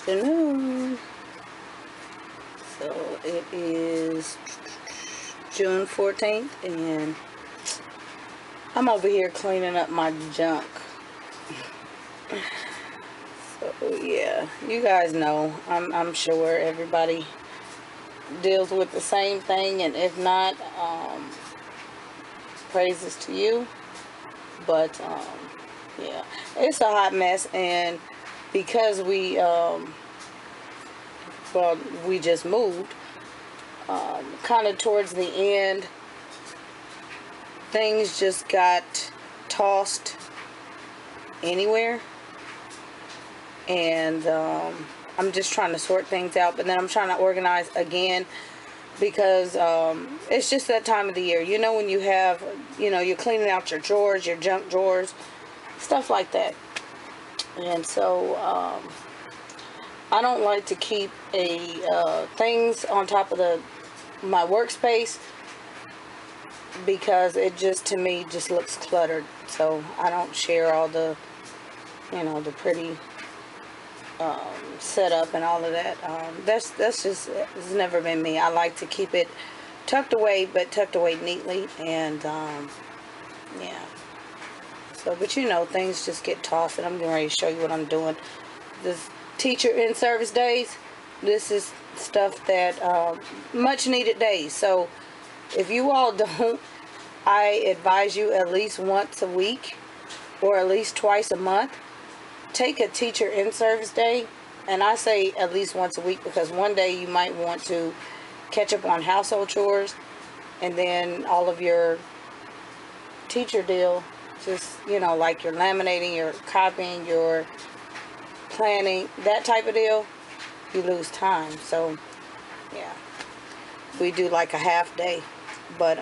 afternoon. So it is June 14th and I'm over here cleaning up my junk. So yeah, you guys know, I'm sure everybody deals with the same thing, and if not, praises to you. But yeah, it's a hot mess, and because we we just moved, kind of towards the end, things just got tossed anywhere, and I'm just trying to sort things out, but then I'm trying to organize again, because it's just that time of the year, you know, when you have, you know, you're cleaning out your drawers, your junk drawers, stuff like that. And so I don't like to keep things on top of my workspace, because it just, to me, just looks cluttered. So I don't share all the, you know, the pretty setup and all of that. That's just, it's never been me. I like to keep it tucked away, but tucked away neatly. And yeah. So, but you know, things just get tossed, and I'm getting ready to show you what I'm doing. This teacher in service days, this is stuff that much needed days. So if you all don't, I advise you at least once a week or at least twice a month, take a teacher in service day. And I say at least once a week, because one day you might want to catch up on household chores, and then all of your teacher deal, just, you know, like your laminating, your copying, your planning, that type of deal, you lose time. So yeah, we do like a half day, but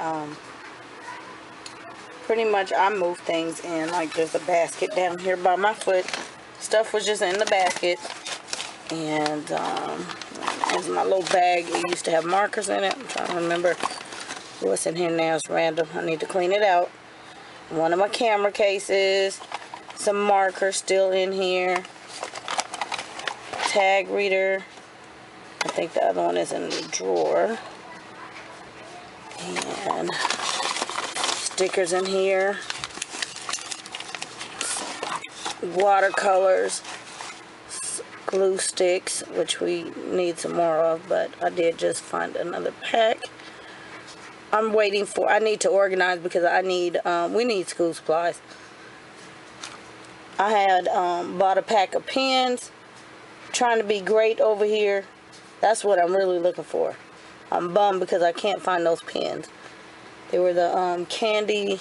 pretty much I move things in, like there's a basket down here by my foot. Stuff was just in the basket, and there's my little bag. It used to have markers in it. I'm trying to remember what's in here now. It's random. I need to clean it out. One of my camera cases, some markers still in here, tag reader. I think the other one is in the drawer, and stickers in here, watercolors, glue sticks, which we need some more of, but I did just find another pack. I'm waiting for, I need to organize, because I need, we need school supplies. I had bought a pack of pens, trying to be great over here. That's what I'm really looking for. I'm bummed because I can't find those pens. They were the candy,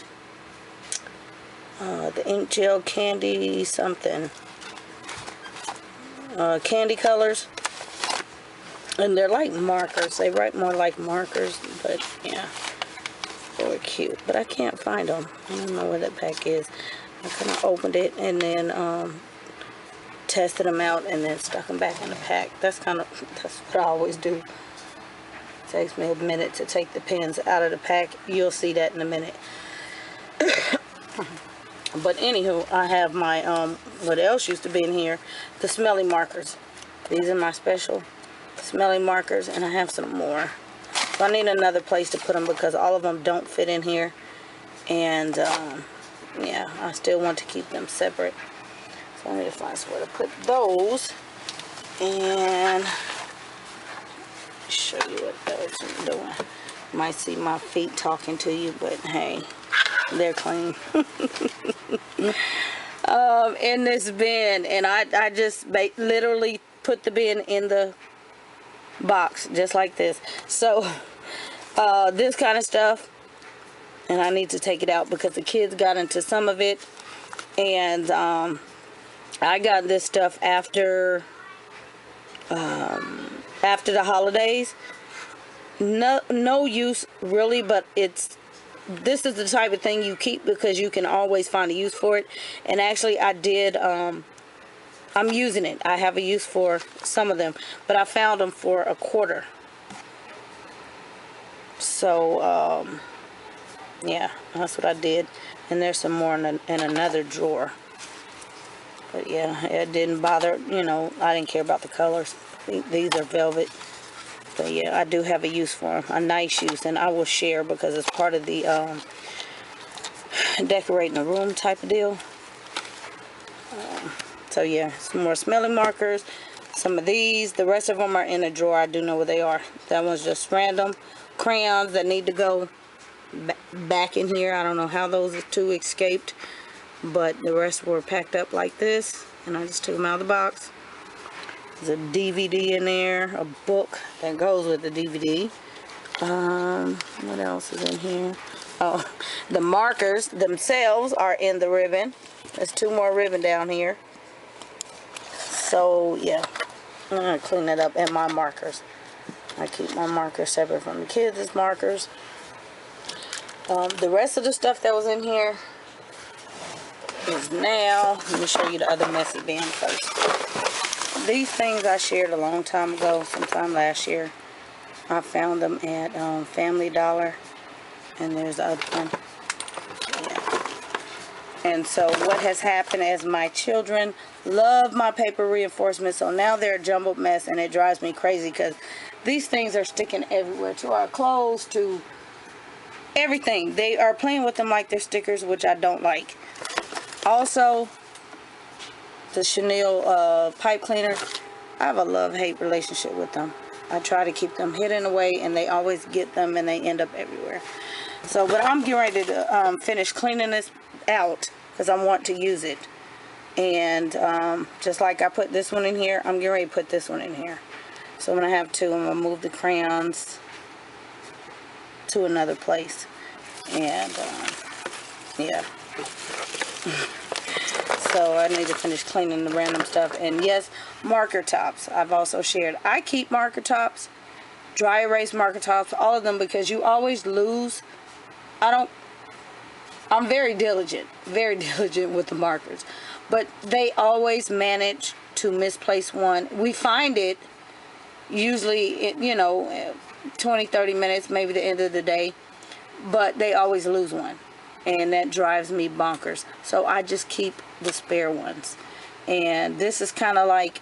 the ink gel candy something, candy colors, and they're like markers. They write more like markers, but yeah, they were cute, but I can't find them. I don't know where that pack is. I kind of opened it and then tested them out and then stuck them back in the pack. That's what I always do. It takes me a minute to take the pens out of the pack. You'll see that in a minute. But anywho, I have my what else used to be in here, the smelly markers. These are my special smelly markers, and I have some more. So I need another place to put them, because all of them don't fit in here, and yeah, I still want to keep them separate. So I need to find somewhere to put those, and show you what else I'm doing. You might see my feet talking to you, but hey, they're clean. In this bin, and I just literally put the bin in the box just like this. So this kind of stuff, and I need to take it out because the kids got into some of it, and I got this stuff after the holidays. No use really, but this is the type of thing you keep because you can always find a use for it. And actually I did, I'm using it. I have a use for some of them, but I found them for $1. So yeah, that's what I did. And there's some more in another drawer. But yeah, it didn't bother, you know, I didn't care about the colors. These are velvet. But yeah, I do have a use for them, a nice use, and I will share because it's part of the decorating a room type of deal. So yeah, some more smelling markers. Some of these, the rest of them are in a drawer. I do know where they are. That one's just random crayons that need to go back in here. I don't know how those two escaped, but the rest were packed up like this, and I just took them out of the box. There's a DVD in there, a book that goes with the DVD. What else is in here? Oh, the markers themselves are in the ribbon. There's 2 more ribbon down here. So yeah, I'm gonna clean it up. And my markers, I keep my markers separate from the kids' markers. The rest of the stuff that was in here is now, let me show you the other messy bin first. These things I shared a long time ago, sometime last year. I found them at Family Dollar, and there's the other one. Yeah. And so what has happened is my children love my paper reinforcements, so now they're a jumbled mess, and it drives me crazy because these things are sticking everywhere, to our clothes, to everything. They are playing with them like they're stickers, which I don't like. Also, the Chanel pipe cleaner, I have a love-hate relationship with them. I try to keep them hidden away, and they always get them, and they end up everywhere. So, but I'm getting ready to finish cleaning this out because I want to use it. And just like I put this one in here, I'm getting ready to put this one in here. So when I have 2, I'm going to move the crayons to another place. And yeah. So I need to finish cleaning the random stuff. And yes, marker tops I've also shared. I keep marker tops, dry erase marker tops, all of them, because you always lose. I'm very diligent with the markers, but they always manage to misplace one. We find it usually, you know, 20-30 minutes, maybe the end of the day, but they always lose one, and that drives me bonkers. So I just keep the spare ones. And this is kind of like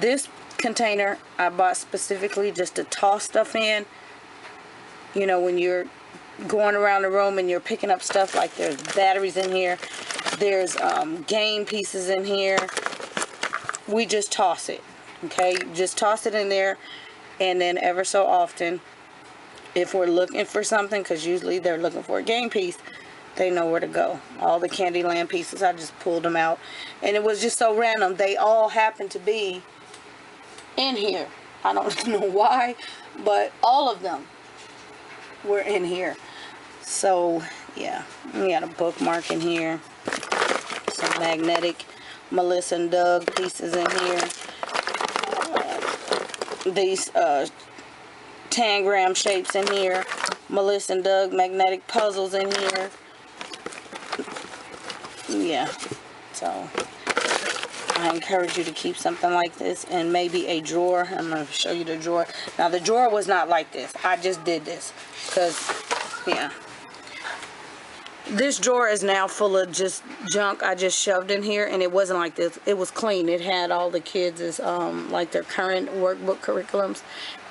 this container I bought specifically just to toss stuff in. You know, when you're going around the room and you're picking up stuff, like there's batteries in here, there's game pieces in here, we just toss it. Okay, just toss it in there, and then ever so often, if we're looking for something, because usually they're looking for a game piece, they know where to go. All the Candyland pieces, I just pulled them out, and it was just so random. They all happened to be in here. I don't know why, but all of them were in here. So yeah, we got a bookmark in here, some magnetic Melissa and Doug pieces in here, these tangram shapes in here, Melissa and Doug magnetic puzzles in here. Yeah, so I encourage you to keep something like this, and maybe a drawer. I'm going to show you the drawer. Now the drawer was not like this. I just did this because, yeah, this drawer is now full of just junk I just shoved in here, and it wasn't like this. It was clean. It had all the kids' like their current workbook curriculums,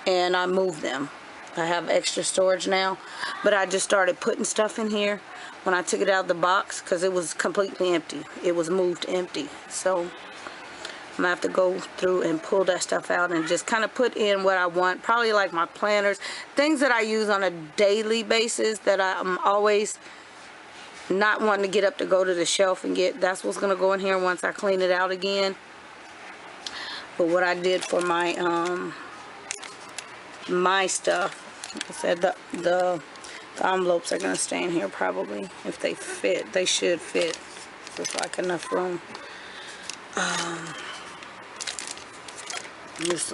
and I moved them. I have extra storage now, but I just started putting stuff in here when I took it out of the box because it was completely empty. It was moved empty. So I'm gonna have to go through and pull that stuff out and just kind of put in what I want. Probably like my planners, things that I use on a daily basis that I'm always not wanting to get up to go to the shelf and get. That's what's gonna go in here once I clean it out again. But what I did for my my stuff, like I said, the envelopes are gonna stay in here probably. If they fit, they should fit. There's like enough room.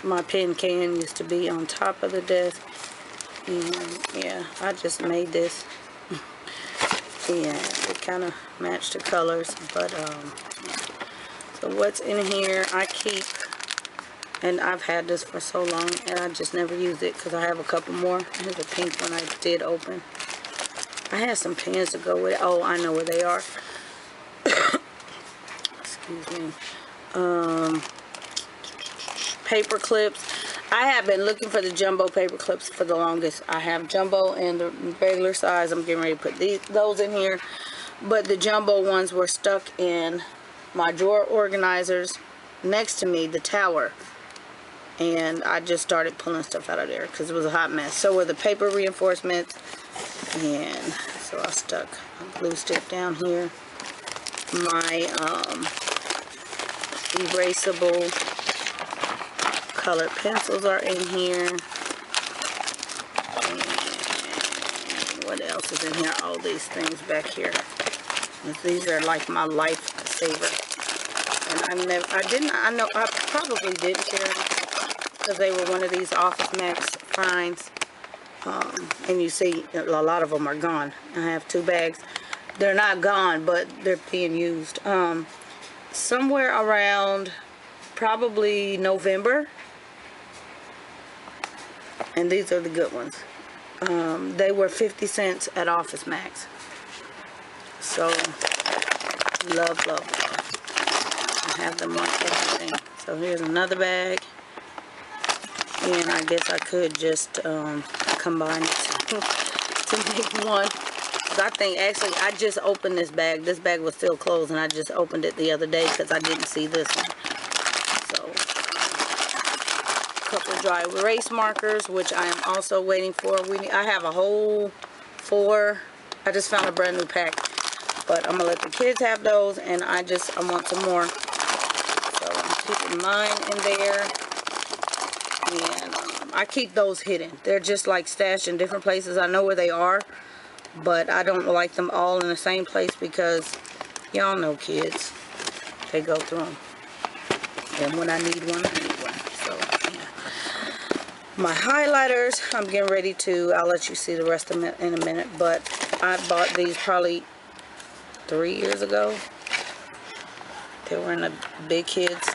My pen can used to be on top of the desk, and yeah, I just made this. Yeah, it kind of matched the colors, but yeah. So what's in here I keep, and I've had this for so long and I just never use it because I have a couple more. Here's a pink one I did open. I had some pens to go with it. Oh, I know where they are. excuse me, paper clips. I have been looking for the jumbo paper clips for the longest. I have jumbo and the regular size. I'm getting ready to put those in here. But the jumbo ones were stuck in my drawer organizers next to me, the tower. And I just started pulling stuff out of there because it was a hot mess. So were the paper reinforcements. And so I stuck a glue stick down here. My erasable colored pencils are in here. And what else is in here? All these things back here. These are like my lifesaver. And I probably didn't share them because they were one of these Office Max finds. And you see a lot of them are gone. I have 2 bags. They're not gone, but they're being used. Somewhere around probably November. And these are the good ones. They were 50 cents at Office Max. So, love, love, love. I have them on everything. So here's another bag. And I guess I could just combine it to make one. I think actually I just opened this bag. This bag was still closed and I just opened it the other day because I didn't see this one. So, a couple of dry erase markers, which I am also waiting for. I have a whole 4. I just found a brand new pack. But I'm going to let the kids have those, and I want some more. So I'm keeping mine in there. And I keep those hidden. They're just like stashed in different places. I know where they are, but I don't like them all in the same place because y'all know kids. They go through them. And when I need one, I need one. So, yeah. My highlighters, I'm getting ready to, I'll let you see the rest of them in a minute, but I bought these probably 3 years ago. They were in a big kids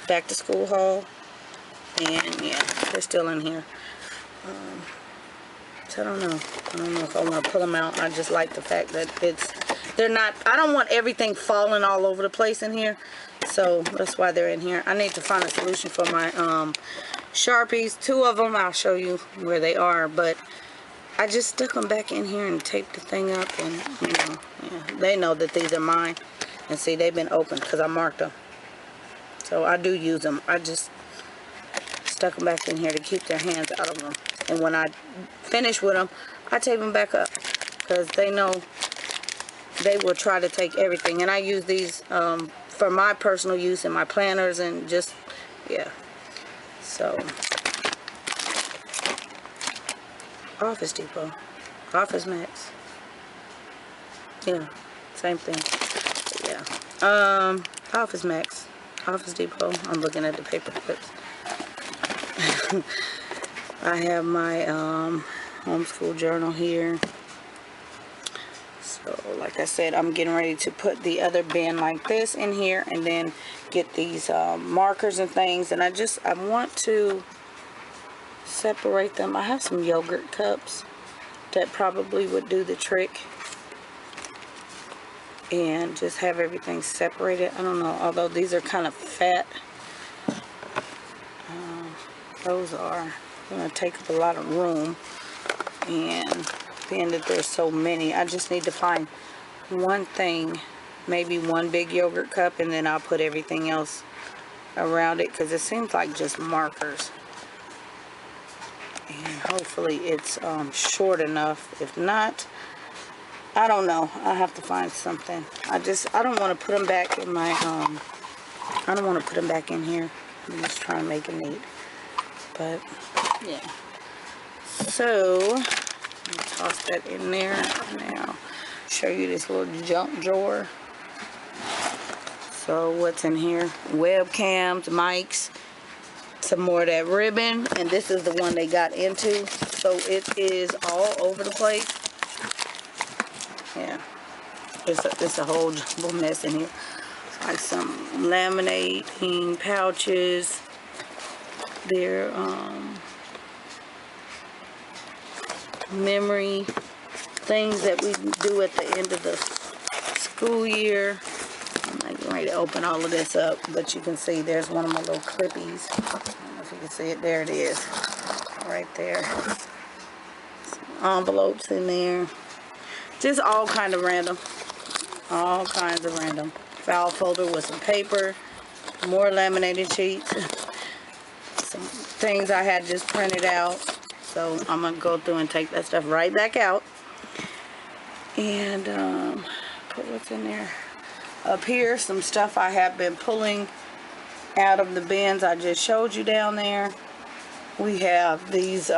back to school haul, and yeah, they're still in here. So I don't know if I want to pull them out. I just like the fact that they're not, I don't want everything falling all over the place in here, so that's why they're in here. I need to find a solution for my Sharpies. 2 of them, I'll show you where they are, but I just stuck them back in here and taped the thing up, and you know, yeah, they know that these are mine. And see, they've been opened because I marked them. So I do use them. I just stuck them back in here to keep their hands out of them. And when I finish with them, I tape them back up because they know they will try to take everything. And I use these for my personal use in my planners and just, yeah. So, Office Depot, Office Max, yeah, same thing. Yeah, Office Max, Office Depot. I'm looking at the paper clips. I have my homeschool journal here. So, like I said, I'm getting ready to put the other bin like this in here, and then get these markers and things. And I want to separate them. I have some yogurt cups that probably would do the trick, and just have everything separated. I don't know, although these are kind of fat. Those are going to take up a lot of room, and being that there's so many, I just need to find one thing, maybe one big yogurt cup, and then I'll put everything else around it, because it seems like just markers. And hopefully it's short enough. If not, I don't know. I have to find something. I don't want to put them back in my I don't want to put them back in here. I'm just trying to make it neat. But yeah. So let me toss that in there now. Show you this little junk drawer. So what's in here? Webcams, mics, some more of that ribbon, and this is the one they got into, so it is all over the place. Yeah, it's a whole jumble mess in here. It's like some laminating pouches. They're memory things that we do at the end of the school year. I'm like, ready to open all of this up, but you can see there's one of my little clippies. I don't know if you can see it. There it is, right there. Some envelopes in there. Just all kind of random. All kinds of random. File folder with some paper, more laminated sheets, some things I had just printed out. So I'm gonna go through and take that stuff right back out. And put what's in there. Up here, some stuff I have been pulling out of the bins I just showed you down there. We have these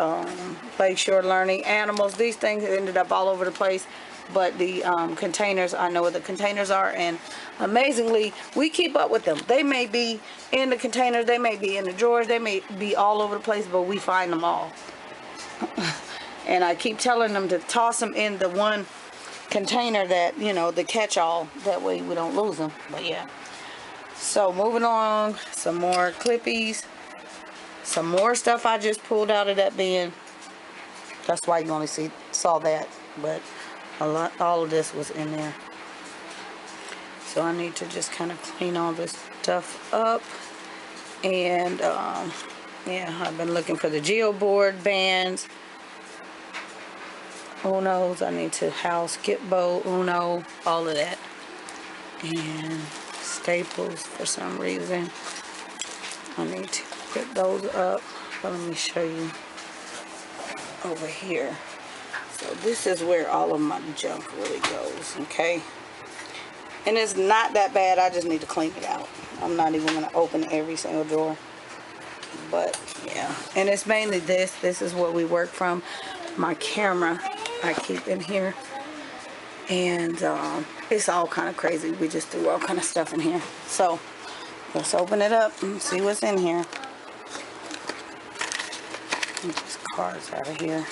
Lakeshore Learning animals. These things ended up all over the place, but the containers, I know where the containers are, and amazingly, we keep up with them. They may be in the containers, they may be in the drawers, they may be all over the place, but we find them all. And I keep telling them to toss them in the one container that, you know, the catch-all, that way we don't lose them. But yeah, so moving along, some more clippies, some more stuff I just pulled out of that bin. That's why you only saw that, but all of this was in there. So I need to just kind of clean all this stuff up. And yeah, I've been looking for the geoboard bands, Unos. I need to house Gitbo, Uno, all of that. And staples for some reason. I need to put those up. But let me show you over here. So this is where all of my junk really goes, okay? And it's not that bad. I just need to clean it out. I'm not even going to open every single drawer. But yeah, and it's mainly this. This is what we work from. My camera I keep in here, and it's all kind of crazy. We just threw all kind of stuff in here. So let's open it up and see what's in here. Get these cards out of here.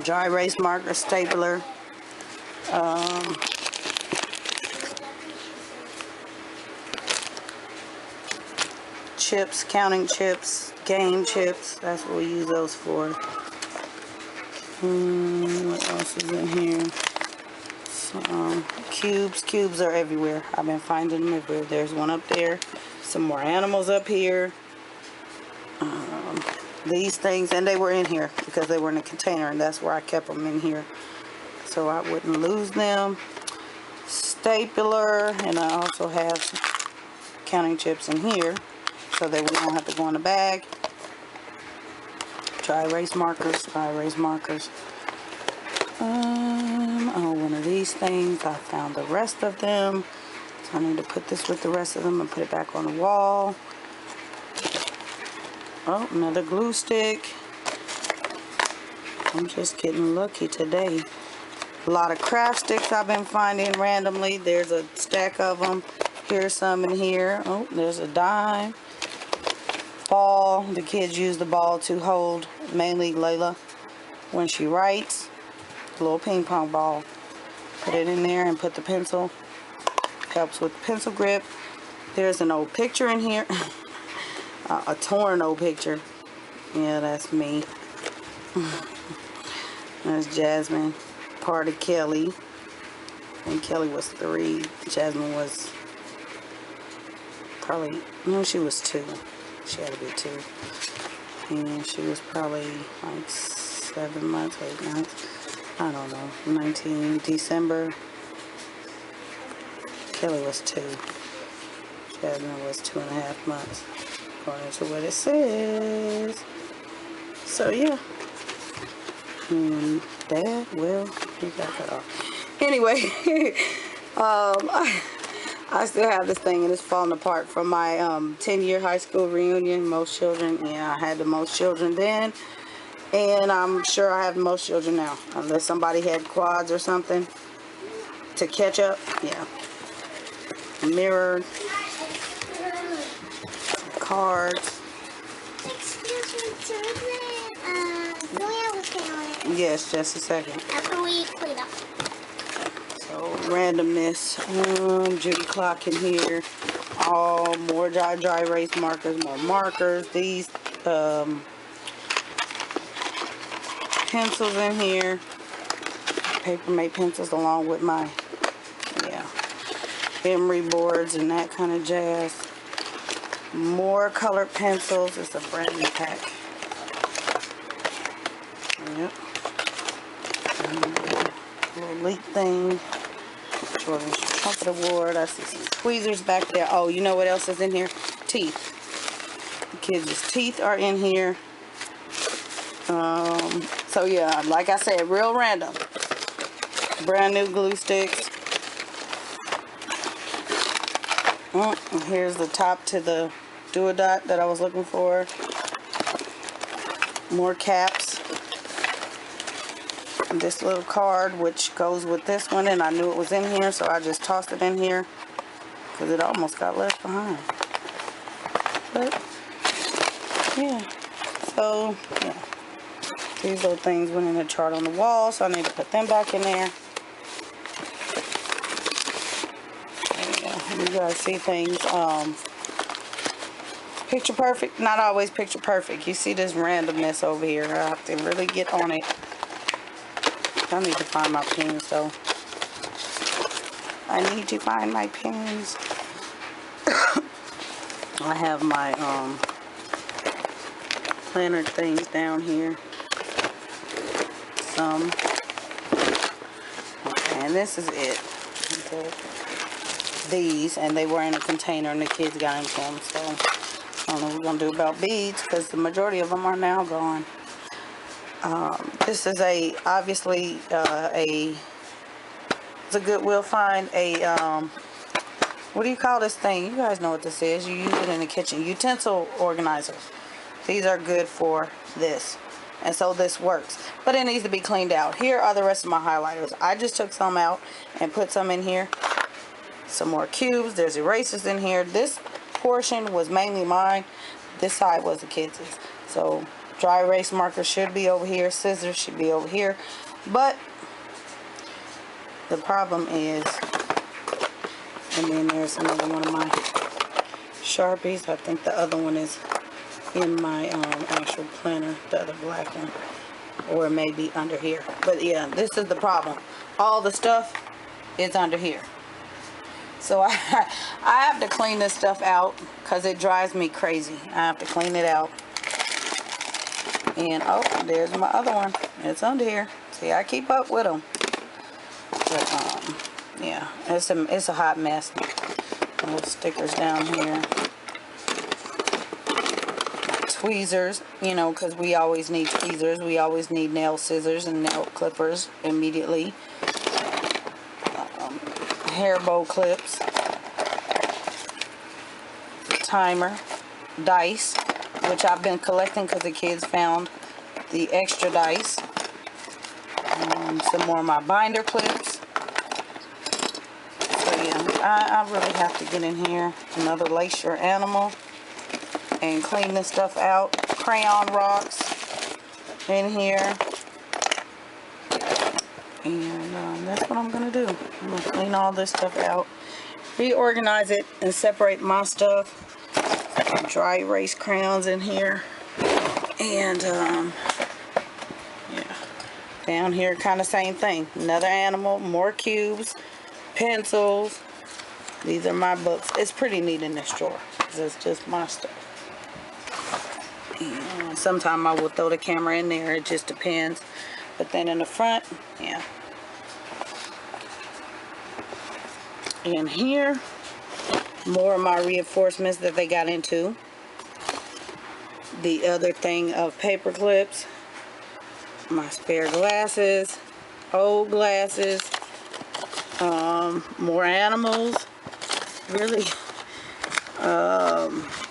Dry erase marker, stapler. Chips, counting chips, game chips. That's what we use those for. What else is in here? Some cubes. Cubes are everywhere. I've been finding them everywhere. There's one up there. Some more animals up here. These things, and they were in here because they were in a container, and that's where I kept them in here so I wouldn't lose them. Stapler, and I also have some counting chips in here so that we don't have to go in the bag. Dry erase markers, dry erase markers. Oh, one of these things. I found the rest of them, so I need to put this with the rest of them and put it back on the wall. Oh, another glue stick. I'm just getting lucky today. A lot of craft sticks I've been finding randomly. There's a stack of them. Here's some in here. Oh, there's a dime. Ball. The kids use the ball to hold, mainly Layla, when she writes. A little ping pong ball. Put it in there and put the pencil. Helps with the pencil grip. There's an old picture in here. A torn old picture. Yeah, that's me. There's Jasmine. Part of Kelly. And Kelly was 3. Jasmine was probably, no, she was 2. She had to be 2. And she was probably like 7 months, 8 months. I don't know. 19 December. Kelly was 2. Jasmine was 2.5 months. According to what it says. So yeah. And Dad, well, he got cut off. Anyway, I still have this thing and it's falling apart from my 10-year high school reunion. Most children, yeah, I had the most children then. And I'm sure I have the most children now. Unless somebody had quads or something to catch up. Yeah. Mirror. Cards. Excuse me, children. Do we have a thing on it? Yes, just a second. After we clean up. So randomness. Judy clock in here. All more dry erase markers, more markers. These pencils in here. Paper made pencils along with my, yeah. emery boards and that kind of jazz. More colored pencils. It's a brand new pack. Yep. Little leak thing. Jordan's Trumpet Award. I see some tweezers back there. Oh, you know what else is in here? Teeth. The kids' teeth are in here. So yeah, like I said, real random. Brand new glue sticks. And here's the top to the duodot that I was looking for. More caps. And this little card, which goes with this one, and I knew it was in here, so I just tossed it in here because it almost got left behind. But yeah, so yeah, these little things went in the chart on the wall, so I need to put them back in there. You guys see things picture perfect, not always picture perfect. You see this randomness over here. I have to really get on it. I need to find my pins though. I need to find my pins. I have my planner things down here. Some. Okay, and this is it. Okay. These, and they were in a container and the kids got into them, so I don't know what we're gonna do about beads because the majority of them are now gone. This is obviously it's a Goodwill find. What do you call this thing? You guys know what this is. You use it in the kitchen. Utensil organizers. These are good for this, and so this works, but it needs to be cleaned out. Here are the rest of my highlighters. I just took some out and put some in here. Some more cubes. There's erasers in here. This portion was mainly mine. This side was the kids'. So dry erase markers should be over here. Scissors should be over here. But the problem is, and then there's another one of my Sharpies. I think the other one is in my actual planner, the other black one, or it may be under here. But yeah, this is the problem. All the stuff is under here. So I have to clean this stuff out because it drives me crazy. I have to clean it out. And oh, there's my other one. It's under here. See, I keep up with them. But yeah, it's a hot mess. Little stickers down here. Tweezers, you know, because we always need tweezers. We always need nail scissors and nail clippers immediately. Hair bow clips, timer, dice, which I've been collecting because the kids found the extra dice. Some more of my binder clips. So yeah, I really have to get in here. Another lace your animal and clean this stuff out. Crayon rocks in here. And that's what I'm going to do. I'm going to clean all this stuff out, reorganize it, and separate my stuff. Dry erase crayons in here. And, yeah. Down here, kind of same thing. Another animal, more cubes, pencils. These are my books. It's pretty neat in this drawer, because it's just my stuff. And sometimes I will throw the camera in there. It just depends. But then in the front, yeah. And here, more of my reinforcements that they got into. The other thing of paper clips. My spare glasses. Old glasses. More animals. Really.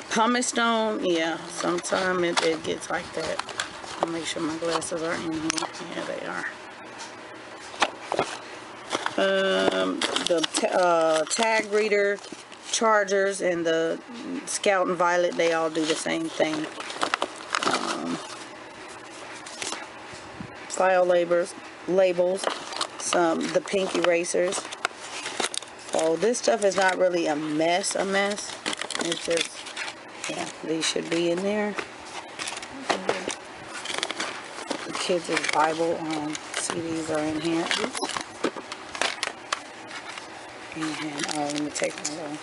Pumice stone. Yeah, sometimes it gets like that. I'll make sure my glasses are in here. Yeah, they are. The tag reader, chargers, and the Scout and Violet, they all do the same thing. File labels, the pink erasers. So this stuff is not really a mess. It's just, yeah, these should be in there. Kids' Bible CDs are in here. Oops. And let me take my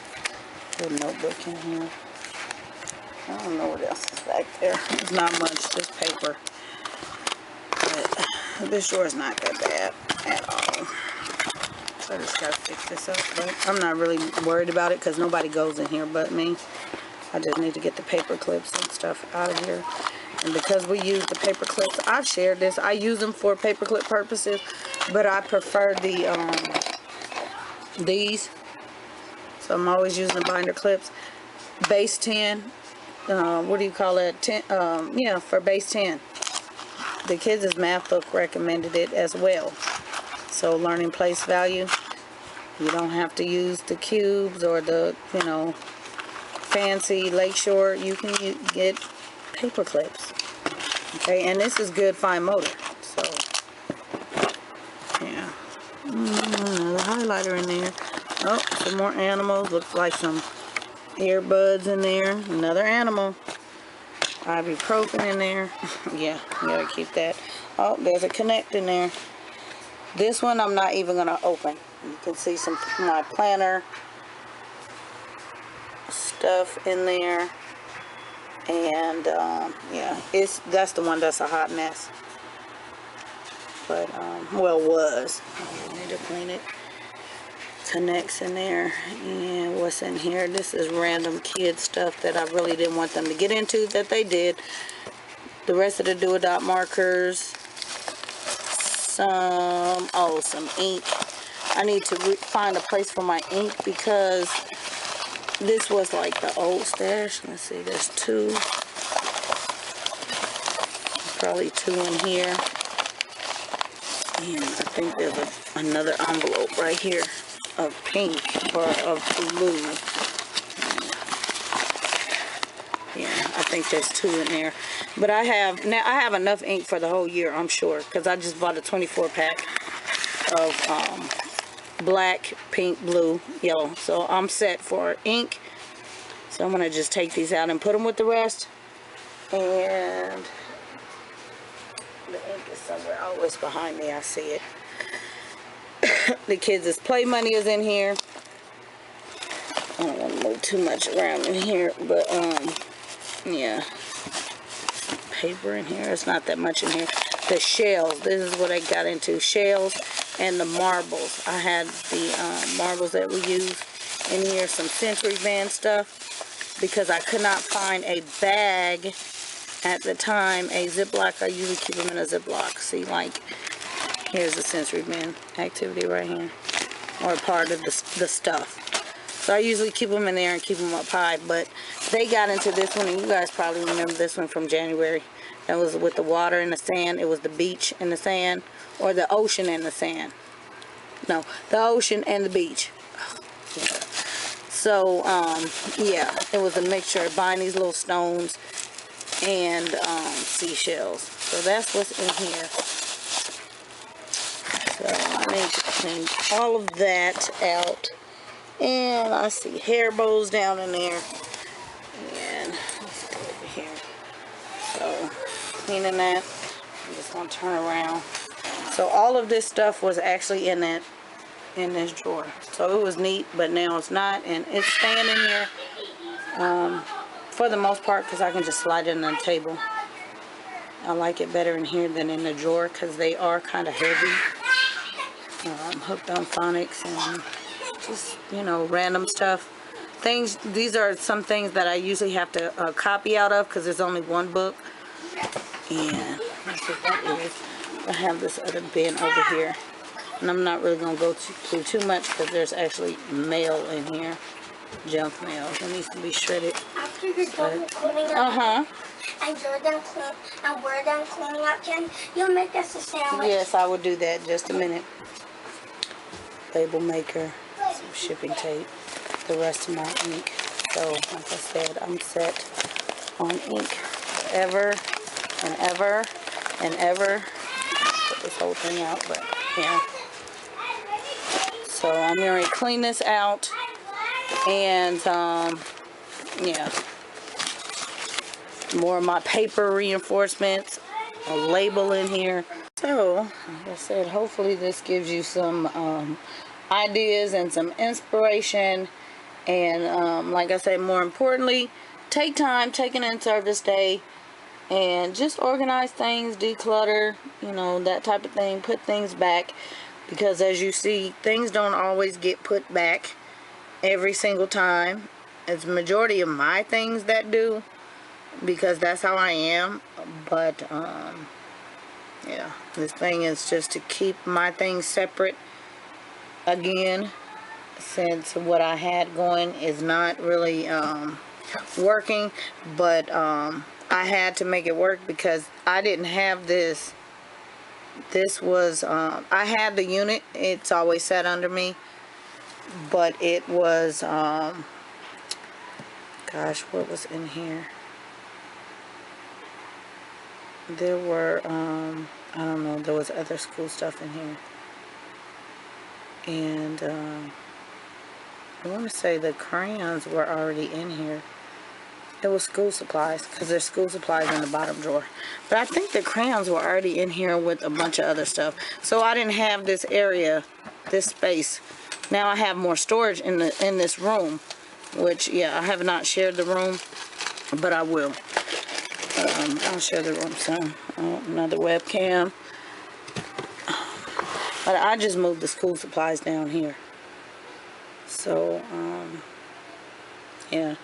little notebook in here. I don't know what else is back there. There's not much, just paper. But this drawer is not that bad at all. So I just gotta fix this up. But I'm not really worried about it because nobody goes in here but me. I just need to get the paper clips and stuff out of here. And because we use the paper clips, I've shared this. I use them for paperclip purposes, but I prefer these. So I'm always using the binder clips. Base 10. What do you call it? 10. Yeah, for base 10. The kids' math book recommended it as well. So learning place value. You don't have to use the cubes or the, fancy Lakeshore. You can get paper clips. Okay, and this is good fine motor. So, yeah. Another highlighter in there. Oh, some more animals. Looks like some earbuds in there. Another animal. Ibuprofen in there. Yeah, you gotta keep that. Oh, there's a Connect in there. This one I'm not even gonna open. You can see some of my planner stuff in there. And yeah, that's the one that's a hot mess. But well, was. I need to clean it. Connects in there. And what's in here? This is random kid stuff that I really didn't want them to get into, that they did. The rest of the do-a-dot markers. Some ink. I need to find a place for my ink because this was like the old stash. Let's see, there's two. Probably two in here. And I think there's another envelope right here of pink or of blue. Yeah, I think there's two in there. But I have enough ink for the whole year, I'm sure, because I just bought a 24 pack of black, pink, blue, yellow. So I'm set for ink. So I'm gonna just take these out and put them with the rest. And the ink is somewhere always behind me. I see it. The kids' play money is in here. I don't want to move too much around in here, but yeah, paper in here. It's not that much in here. The shells. This is what I got into. Shells and the marbles. I had the marbles that we use in here. Some Century Band stuff because I could not find a bag at the time. A Ziploc. I usually keep them in a Ziploc. See, like, here's the Century Band activity right here, or part of the stuff. So I usually keep them in there and keep them up high, but they got into this one, and you guys probably remember this one from January. That was with the water and the sand. It was the beach and the sand, or the ocean and the sand. No, the ocean and the beach. So, yeah, it was a mixture of buying these little stones and seashells. So that's what's in here. So I need to clean all of that out. And I see hair bows down in there. And let's go over here. So cleaning that. I'm just gonna turn around. So all of this stuff was actually in this drawer. So it was neat, but now it's not, and it's staying in here for the most part because I can just slide it on the table. I like it better in here than in the drawer because they are kind of heavy. Hooked on phonics and just, random stuff. These are some things that I usually have to copy out of because there's only one book. And that's what that is. I have this other bin over here. And I'm not really going to go through too much because there's actually mail in here. Junk mail. It needs to be shredded. After you're done cleaning up, and we're done cleaning up, Jen, you'll make us a sandwich. Yes, I will do that. Just a minute. Label maker, some shipping tape, the rest of my ink. So, like I said, I'm set on ink forever and ever and ever. Put this whole thing out, but yeah. So I'm going to clean this out, and yeah, more of my paper reinforcements, a label in here. So, like I said, hopefully this gives you some ideas and some inspiration. And like I said, more importantly, take an in-service day and just organize things, declutter, you know, that type of thing. Put things back, because as you see, things don't always get put back every single time. It's the majority of my things that do, because that's how I am. But yeah, this thing is just to keep my things separate again, since what I had going is not really working. But I had to make it work, because I didn't have this. This was I had the unit, it's always sat under me, but it was gosh, what was in here? There were I don't know, there was other school stuff in here. And I want to say the crayons were already in here. It was school supplies, because there's school supplies in the bottom drawer. But I think the crayons were already in here with a bunch of other stuff. So I didn't have this area, this space. Now I have more storage in this room, which, yeah, I have not shared the room, but I will. I'll share the room soon. Oh, another webcam. But I just moved the school supplies down here. So, yeah.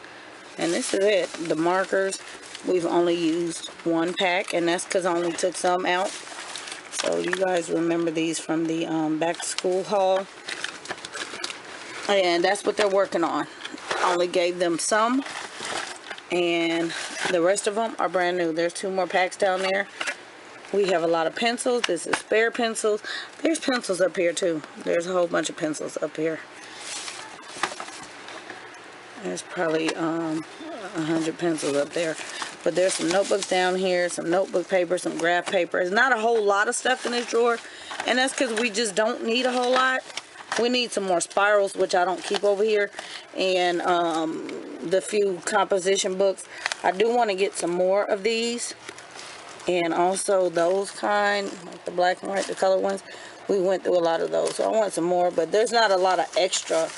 And this is it. The markers, we've only used one pack, and that's because I only took some out. So you guys remember these from the back to school haul. And that's what they're working on. I only gave them some, and the rest of them are brand new. There's 2 more packs down there. We have a lot of pencils. This is spare pencils. There's pencils up here too. There's a whole bunch of pencils up here. There's probably 100 pencils up there. But there's some notebooks down here, some notebook paper, some graph paper. There's not a whole lot of stuff in this drawer, and that's because we just don't need a whole lot. We need some more spirals, which I don't keep over here, and the few composition books. I do want to get some more of these, and also those kind, like the black and white, the color ones. We went through a lot of those, so I want some more, but there's not a lot of extra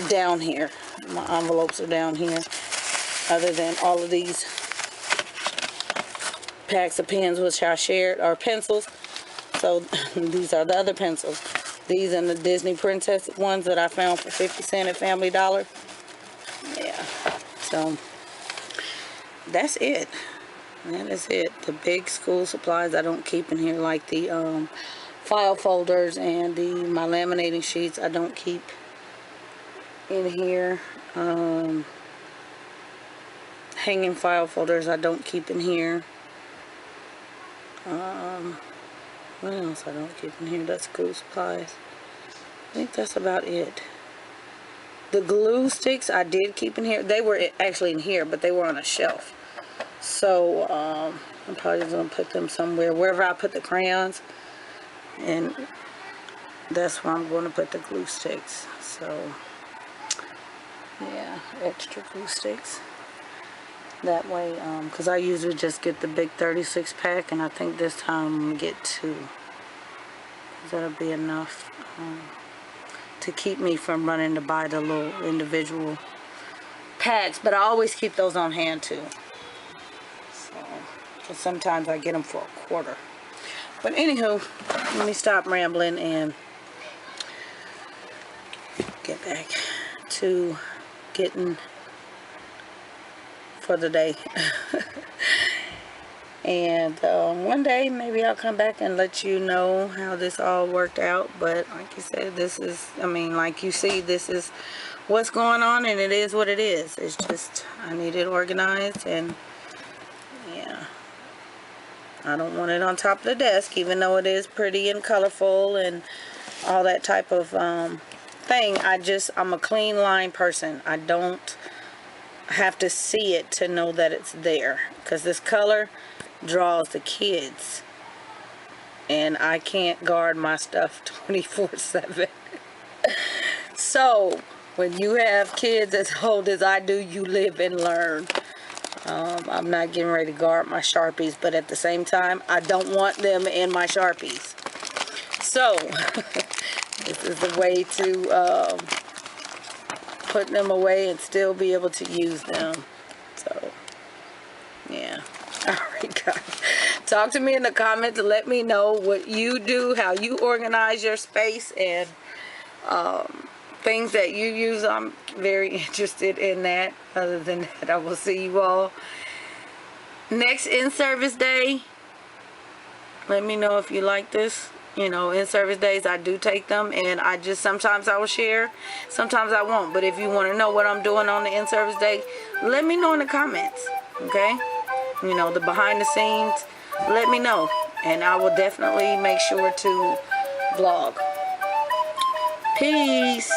down here. My envelopes are down here, other than all of these packs of pens, which I shared, are pencils. So these are the other pencils. These and the Disney Princess ones that I found for 50 cents at Family Dollar. Yeah, so that's it. That is it. The big school supplies I don't keep in here, like the file folders and my laminating sheets. I don't keep in here. Hanging file folders I don't keep in here. What else I don't keep in here? That's school supplies. I think that's about it. The glue sticks I did keep in here. They were actually in here, but they were on a shelf. So I'm probably just gonna put them somewhere, wherever I put the crayons, and that's where I'm going to put the glue sticks. So yeah, extra glue sticks. That way, because I usually just get the big 36 pack, and I think this time I'm going to get 2. That'll be enough to keep me from running to buy the little individual packs. But I always keep those on hand too. So, 'cause sometimes I get them for a quarter. But anywho, let me stop rambling and get back to getting for the day. And one day maybe I'll come back and let you know how this all worked out. But like you said, this is, I mean, like you see, this is what's going on, and it is what it is. It's just I need it organized, and yeah, I don't want it on top of the desk, even though it is pretty and colorful and all that type of thing. I'm a clean line person. I don't have to see it to know that it's there, because this color draws the kids, and I can't guard my stuff 24/7. So when you have kids as old as I do, you live and learn. I'm not getting ready to guard my Sharpies, but at the same time, I don't want them in my Sharpies. So This is a way to put them away and still be able to use them. So, yeah. All right, guys. Talk to me in the comments and let me know what you do, how you organize your space, and things that you use. I'm very interested in that. Other than that, I will see you all next in-service day. Let me know if you like this. You know, in-service days, I do take them, and sometimes I will share, sometimes I won't. But if you want to know what I'm doing on the in-service day, let me know in the comments, okay? You know, the behind the scenes, let me know, and I will definitely make sure to vlog. Peace.